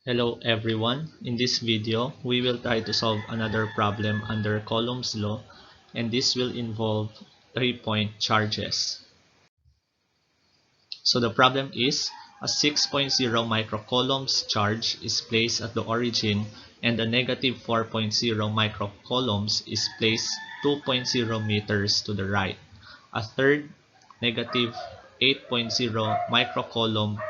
Hello everyone. In this video, we will try to solve another problem under Coulomb's law, and this will involve 3-point charges. So the problem is a 6.0 microcoulombs charge is placed at the origin and a negative 4.0 microcoulombs is placed 2.0 meters to the right. A third negative 8.0 microcoulombs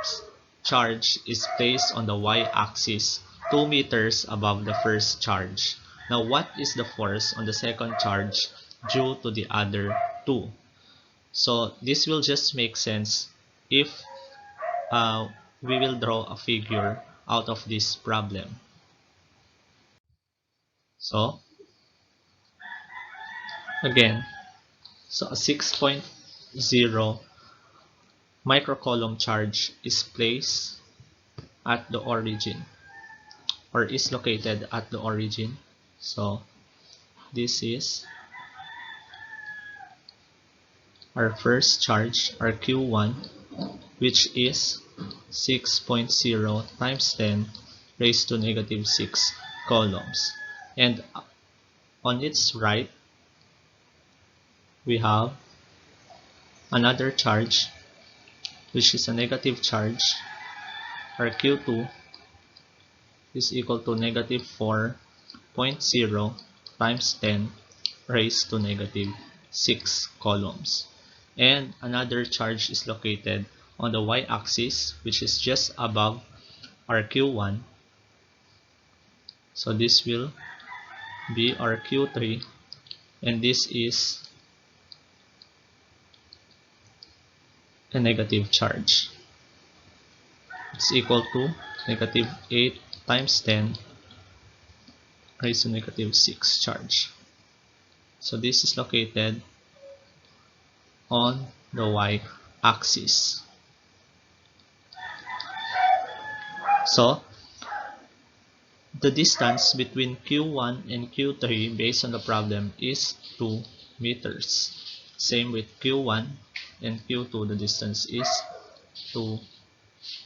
charge is placed on the y-axis 2 meters above the first charge. Now what is the force on the second charge due to the other two? So this will just make sense if we will draw a figure out of this problem. So again, a 6.0 microcoulomb charge is placed at the origin or is located at the origin. So this is our first charge, our Q1, which is 6.0 times 10 raised to negative 6 coulombs. And on its right, we have another charge, which is a negative charge. Our Q2 is equal to negative 4.0 times 10 raised to negative 6 coulombs. And another charge is located on the y-axis, which is just above our Q1. So this will be our Q3, and this is a negative charge. It's equal to negative 8 times 10 raised to negative 6 charge. So this is located on the y-axis. So the distance between Q1 and Q3 based on the problem is 2 meters. Same with Q1 and Q2, the distance is 2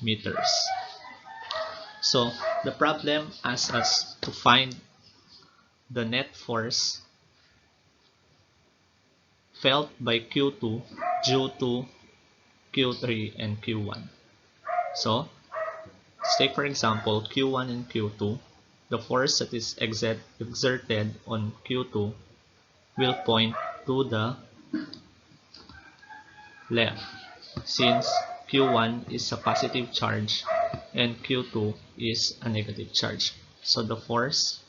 meters. So the problem asks us to find the net force felt by Q2 due to Q3 and Q1. So let's take for example Q1 and Q2. The force that is exerted on Q2 will point to the left, since Q1 is a positive charge and Q2 is a negative charge. So the force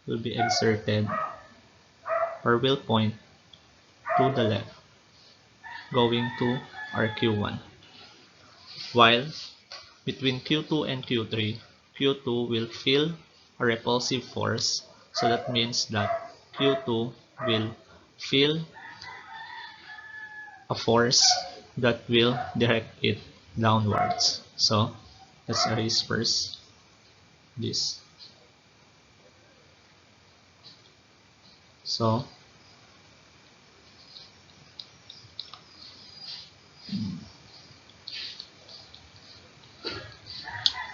will be exerted or will point to the left, going to our Q1. While between Q2 and Q3, Q2 will feel a repulsive force, so that means that Q2 will feel a force that will direct it downwards. So let's erase first this. So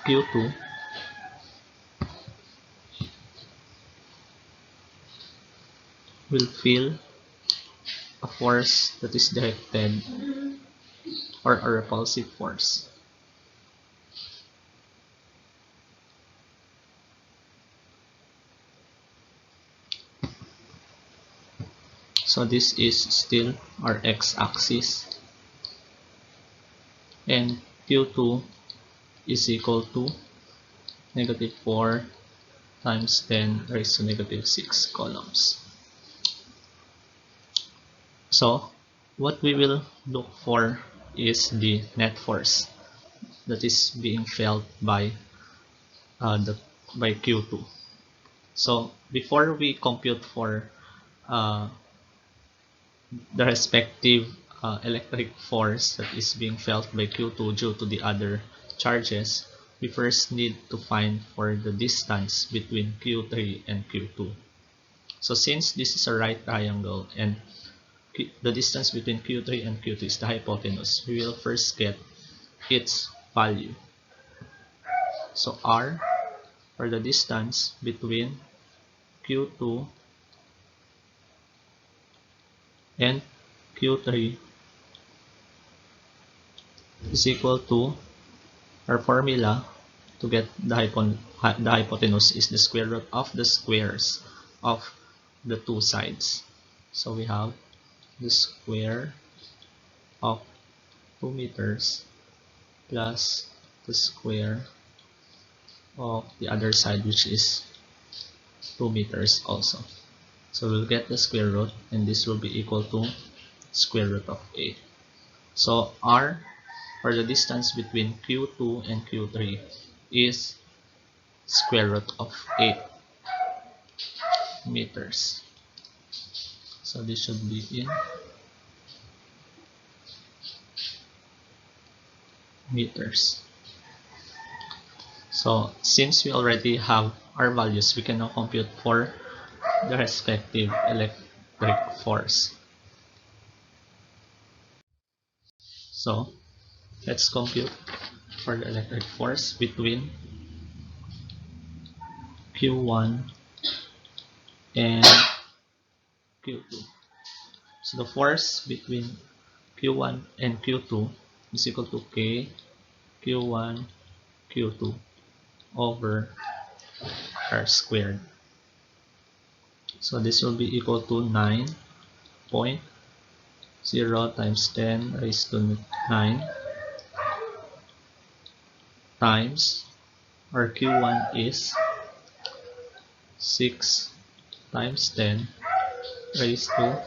Q2 will feel a force that is directed or a repulsive force. So this is still our x-axis, and Q2 is equal to negative 4 times 10 raised to negative 6 coulombs. So what we will look for is the net force that is being felt by Q2. So before we compute for the respective electric force that is being felt by Q2 due to the other charges, we first need to find for the distance between Q3 and Q2. So since this is a right triangle and the distance between Q3 and Q2 is the hypotenuse, we will first get its value. So R, or the distance between Q2 and Q3, is equal to, our formula to get the hypotenuse is the square root of the squares of the two sides. So we have the square of 2 meters plus the square of the other side, which is 2 meters also. So we'll get the square root, and this will be equal to square root of 8. So R, or the distance between Q2 and Q3, is square root of 8 meters. So this should be in meters. So since we already have our values, we can now compute for the respective electric force. So let's compute for the electric force between Q1 and Q2. So the force between Q1 and Q2 is equal to K Q1 Q2 over R squared. So this will be equal to 9.0 times 10 raised to 9 times, our Q1 is 6 times 10 raised to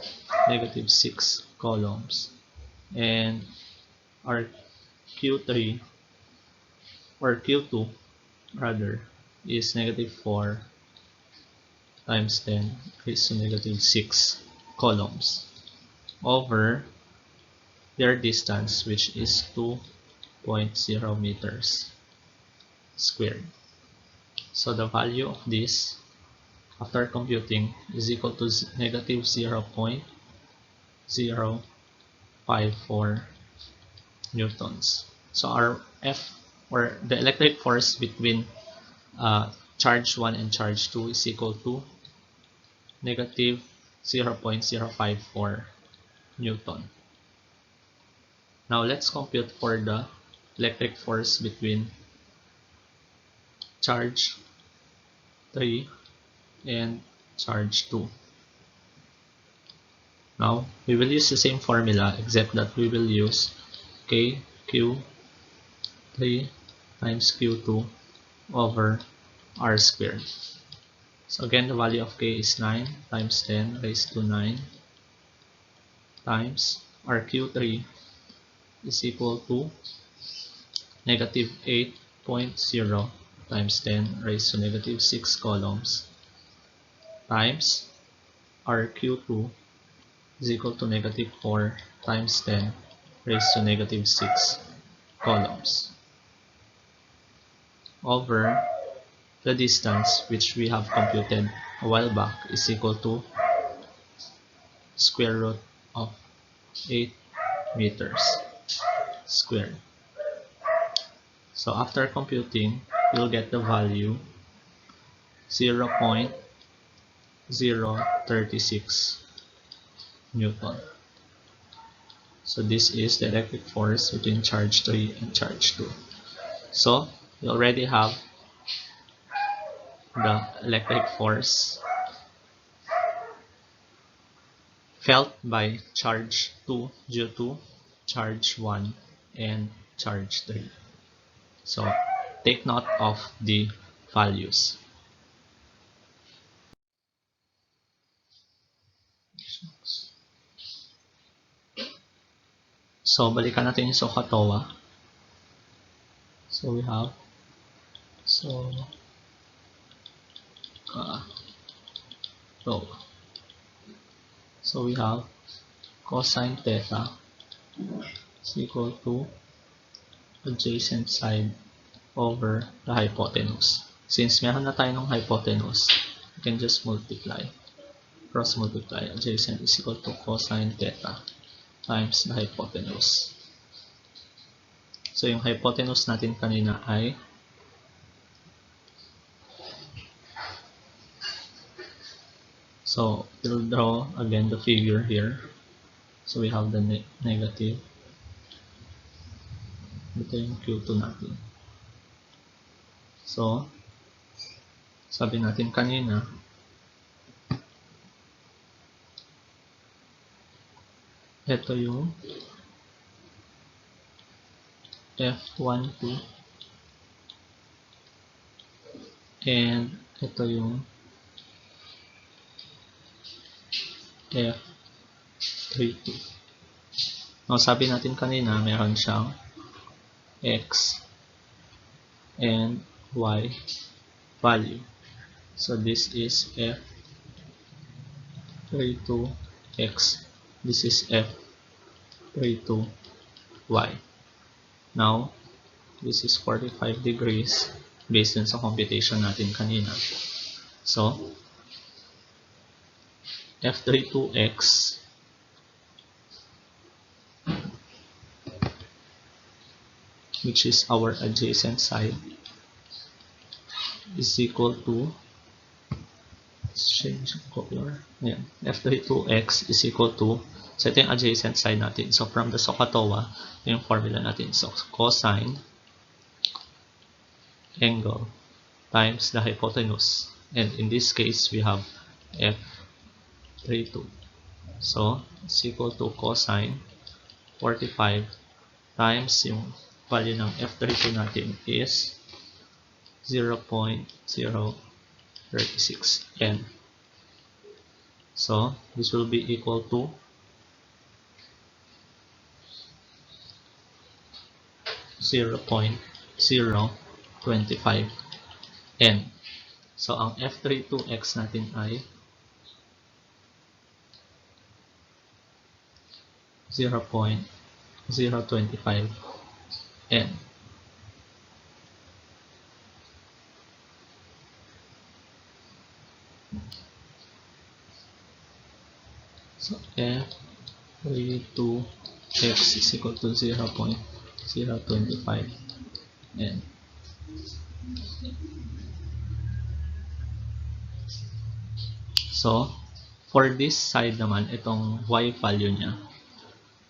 negative 6 coulombs, and our Q3, or Q2 rather, is negative 4 times 10 raised to negative 6 coulombs over their distance, which is 2.0 meters squared. So the value of this after computing is equal to negative 0.054 newtons. So our F, or the electric force between charge 1 and charge 2, is equal to negative 0.054 Newton. Now let's compute for the electric force between charge 3 and charge 2. Now we will use the same formula, except that we will use K Q3 times Q2 over R squared. So again, the value of K is 9 times 10 raised to 9 times our Q3 is equal to negative 8.0 times 10 raised to negative 6 coulombs times our Q2 is equal to negative 4 times 10 raised to negative 6 coulombs over the distance, which we have computed a while back, is equal to square root of 8 meters squared. So after computing, you'll get the value 0.036 Newton. So this is the electric force between charge 3 and charge 2. So we already have the electric force felt by charge 2 due to charge 1 and charge 3. So take note of the values. So balikan natin yung SOHCAHTOA. So we have So we have cosine theta is equal to adjacent side over the hypotenuse. Since meron na tayo ng hypotenuse, we can just multiply, cross multiply. Adjacent is equal to cosine theta times the hypotenuse. So yung hypotenuse natin kanina ay So we'll draw again the figure here. So we have the negative. Ito yung Q2 natin. So, sabi natin kanina, ito yung F12 and ito yung F32. Now, sabi natin kanina, meron siyang X and Y value. So, this is F32X. This is F32Y. Now, this is 45 degrees based on sa computation natin kanina. So, F32X which is our adjacent side is equal to, let's change color. Ayan. F32X is equal to, so ito yung adjacent side natin. So from the SOHCAHTOA, ito yung formula natin. So cosine angle times the hypotenuse. And in this case, we have F32. So it's equal to cosine 45 times yung value ng F32 natin is 0.036 n. So this will be equal to 0.025 n. So ang F32X natin ay 0.025 n. So F32X is equal to 0.025 n. So for this side naman, itong y value niya.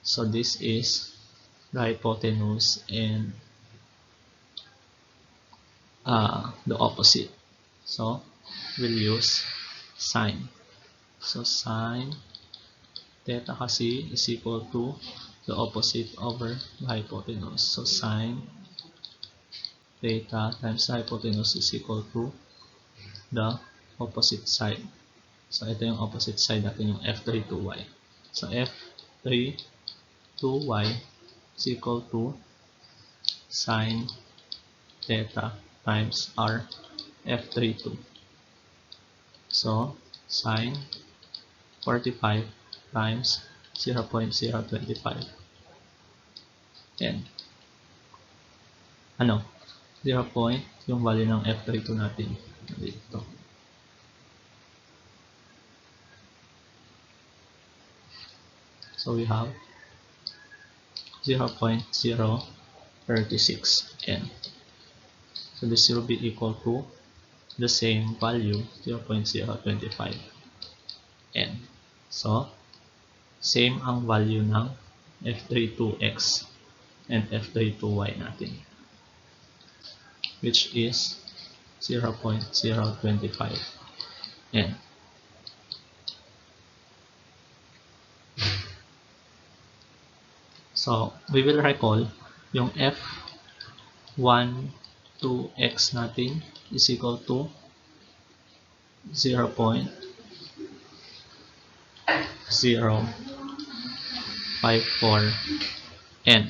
So this is the hypotenuse and the opposite. So we'll use sine. So sine theta kasi is equal to the opposite over the hypotenuse. So sine theta times the hypotenuse is equal to the opposite side. So ito yung opposite side natin, yung F32y. So F32y is equal to sine theta times our F32. So sine 45 times 0.025 n. Ano? 0. Yung value ng F32 natin dito. So we have 0.036 n. So this will be equal to the same value, 0.025 n. So same ang value ng F32X and F32Y natin, which is 0.025 n. So we will recall yung F12X natin is equal to 0.054 n,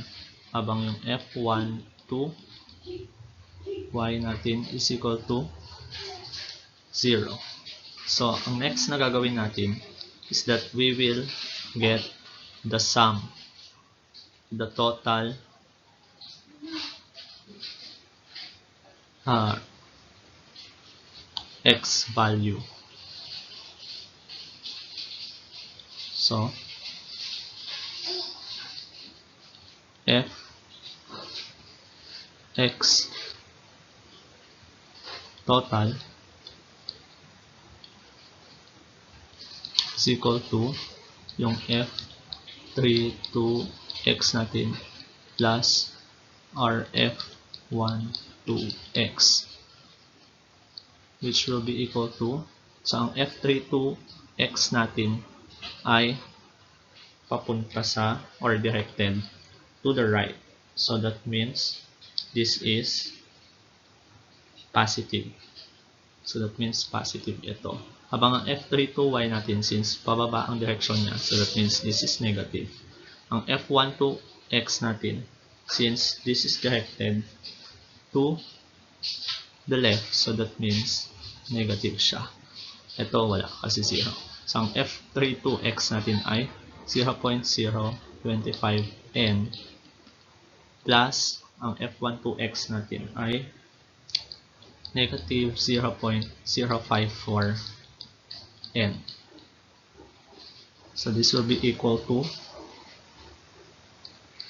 habang yung F12Y natin is equal to 0. So ang next na gagawin natin is that we will get the sum, the total X value. So F X total is equal to yung f32x natin plus rf12x, which will be equal to, so ang f32x natin ay papunta sa, or directed to the right. So that means this is positive. So that means positive ito. Habang ang f32y natin, since pababa ang direction niya, so that means this is negative. Ang f12x natin, since this is directed to the left, so that means negative siya. Ito wala kasi 0. So ang f32x natin ay 0.025 n plus ang f12x natin ay negative 0.054 n. So this will be equal to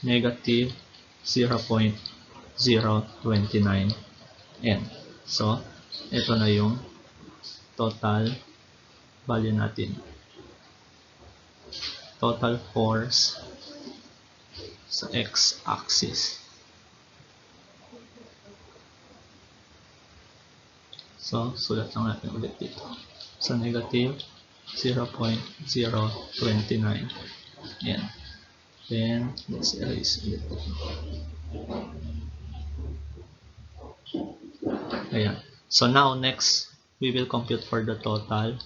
negative 0.029 n. So ito na yung total value natin. Total force sa x-axis. So, sulat lang natin ulit dito. So, negative 0.029. Yan. Then, let's erase ulit. Ayan. So, now, next, we will compute for the total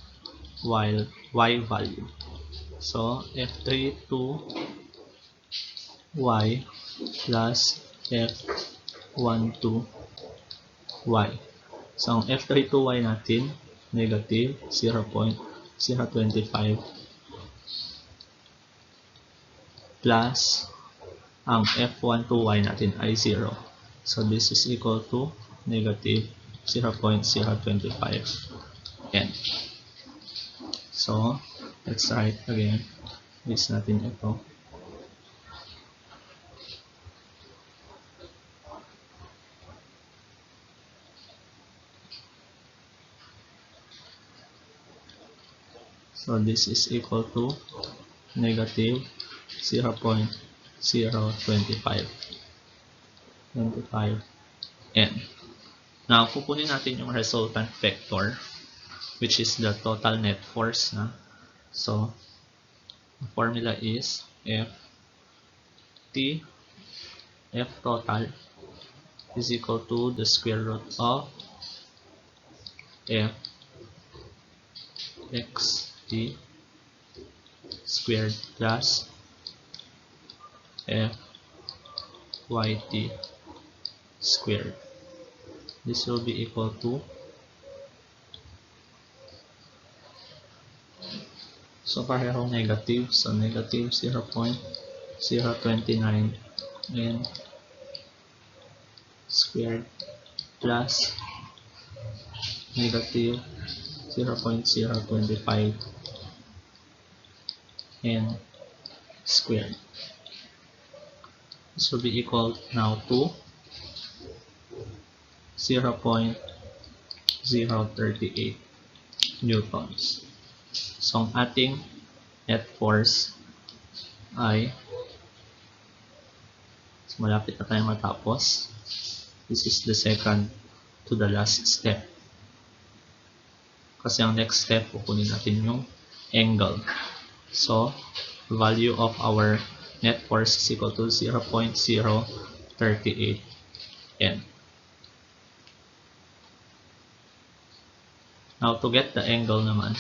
while y value. So, f32y plus f12y. So, ang f32y natin, negative 0.025 plus ang f12y natin ay 0. So, this is equal to negative 0.025 n. So, let's write again. List natin ito. So this is equal to negative 0.025 n. Now, kukunin natin yung resultant vector, which is the total net force na. So, the formula is F total is equal to the square root of F x t squared plus f y t squared. This will be equal to, so parehong negative, so negative 0.029 n squared plus negative 0.025 n squared. This will be equal now to 0.038 newtons. So, ang ating net force ay, so malapit na tayong matapos. This is the second to the last step. Kasi ang next step, kukunin natin yung angle. So, value of our net force is equal to 0.038 n. Now, to get the angle naman,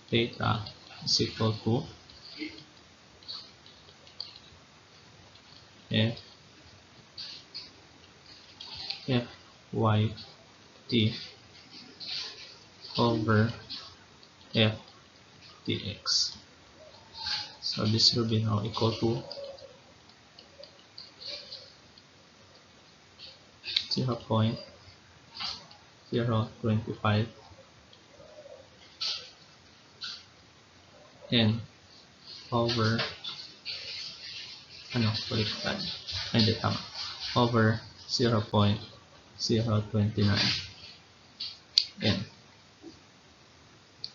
theta is equal to Fy t over f dx. So this will be now equal to 0.025 n over over 0.029 n.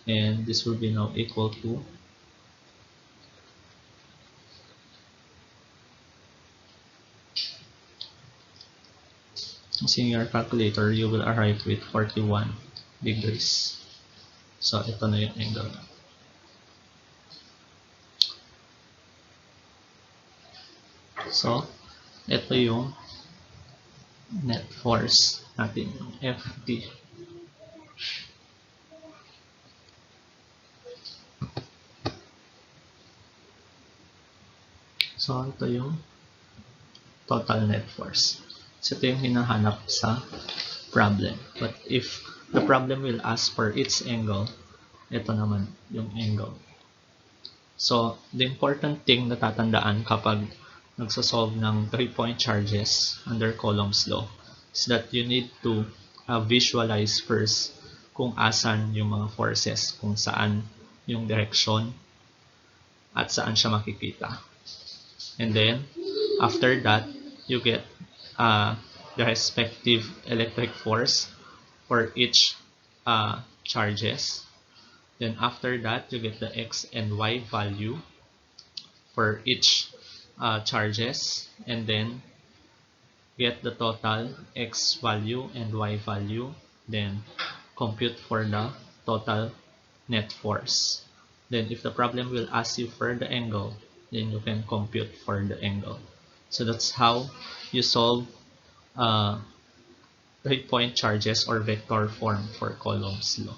and this will be now equal to, using your calculator, you will arrive with 41 degrees. So, ito na yung angle. So, ito yung net force natin, yung FT. So, ito yung total net force. So, ito yung hinahanap sa problem. But if the problem will ask for its angle, ito naman yung angle. So, the important thing na tatandaan kapag nagsasolve ng 3-point charges under Coulomb's law is that you need to visualize first kung asan yung mga forces, kung saan yung direction at saan siya makikita. And then, after that, you get the respective electric force for each charges. Then after that, you get the x and y value for each charges, and then get the total x value and y value, then compute for the total net force. Then if the problem will ask you for the angle, then you can compute for the angle. So that's how you solve 3-point charges or vector form for Coulomb's law.